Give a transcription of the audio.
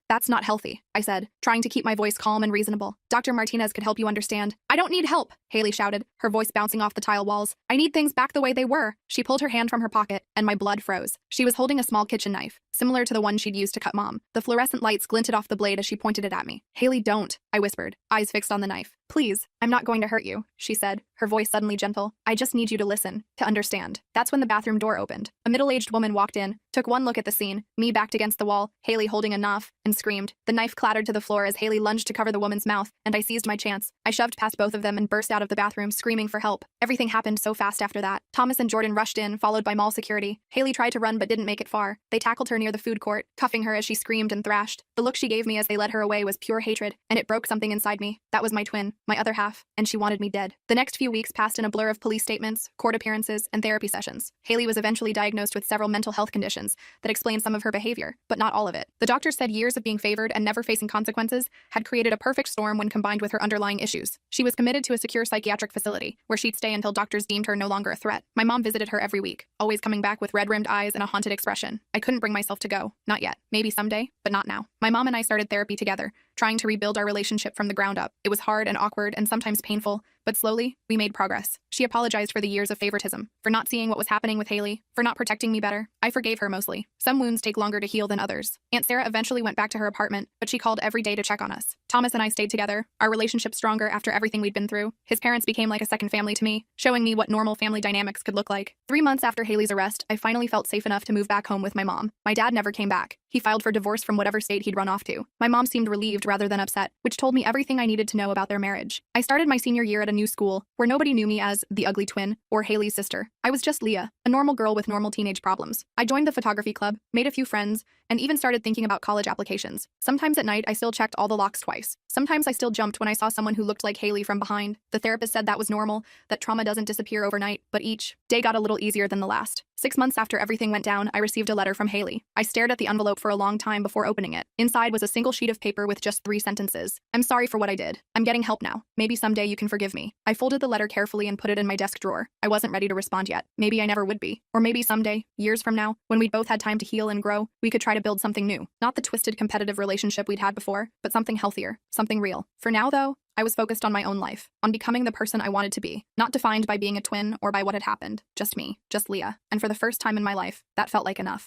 That's not healthy, I said, trying to keep my voice calm and reasonable. Dr. Martinez could help you understand. I don't need help, Haley shouted, her voice bouncing off the tile walls. I need things back the way they were. She pulled her hand from her pocket, and my blood froze. She was holding a small kitchen knife, similar to the one she'd used to cut Mom. The fluorescent lights glinted off the blade as she pointed it at me. Haley, don't, I whispered, eyes fixed on the knife. Please, I'm not going to hurt you, she said, her voice suddenly gentle. I just need you to listen, to understand. That's when the bathroom door opened. A middle-aged woman walked in, took one look at the scene, me backed against the wall, Haley holding a knife, and screamed. The knife clattered to the floor as Haley lunged to cover the woman's mouth, and I seized my chance. I shoved past both of them and burst out of the bathroom, screaming for help. Everything happened so fast after that. Thomas and Jordan rushed in, followed by mall security. Haley tried to run but didn't make it far. They tackled her near the food court, cuffing her as she screamed and thrashed. The look she gave me as they led her away was pure hatred, and it broke something inside me. That was my twin, my other half, and she wanted me dead. The next few weeks passed in a blur of police statements, court appearances, and therapy sessions. Haley was eventually diagnosed with several mental health conditions that explained some of her behavior, but not all of it. The doctor said years of being favored and never facing consequences had created a perfect storm when combined with her underlying issues. She was committed to a secure psychiatric facility, where she'd stay until doctors deemed her no longer a threat. My mom visited her every week, always coming back with red-rimmed eyes and a haunted expression. I couldn't bring myself to go. Not yet. Maybe someday, but not now. My mom and I started therapy together, trying to rebuild our relationship from the ground up. It was hard and awkward and sometimes painful, but slowly, we made progress. She apologized for the years of favoritism, for not seeing what was happening with Haley, for not protecting me better. I forgave her mostly. Some wounds take longer to heal than others. Aunt Sarah eventually went back to her apartment, but she called every day to check on us. Thomas and I stayed together, our relationship stronger after everything we'd been through. His parents became like a second family to me, showing me what normal family dynamics could look like. 3 months after Haley's arrest, I finally felt safe enough to move back home with my mom. My dad never came back. He filed for divorce from whatever state he'd run off to. My mom seemed relieved rather than upset, which told me everything I needed to know about their marriage. I started my senior year at a new school, where nobody knew me as the ugly twin or Haley's sister. I was just Leah, a normal girl with normal teenage problems. I joined the photography club, made a few friends, and even started thinking about college applications. Sometimes at night, I still checked all the locks twice. Sometimes I still jumped when I saw someone who looked like Haley from behind. The therapist said that was normal, that trauma doesn't disappear overnight, but each day got a little easier than the last. 6 months after everything went down, I received a letter from Haley. I stared at the envelope for a long time before opening it. Inside was a single sheet of paper with just 3 sentences. I'm sorry for what I did. I'm getting help now. Maybe someday you can forgive me. I folded the letter carefully and put it in my desk drawer. I wasn't ready to respond yet. Maybe I never would be. Or maybe someday, years from now, when we'd both had time to heal and grow, we could try to build something new. Not the twisted competitive relationship we'd had before, but something healthier, something real. For now, though, I was focused on my own life, on becoming the person I wanted to be, not defined by being a twin or by what had happened. Just me, just Leah. And for the first time in my life, that felt like enough.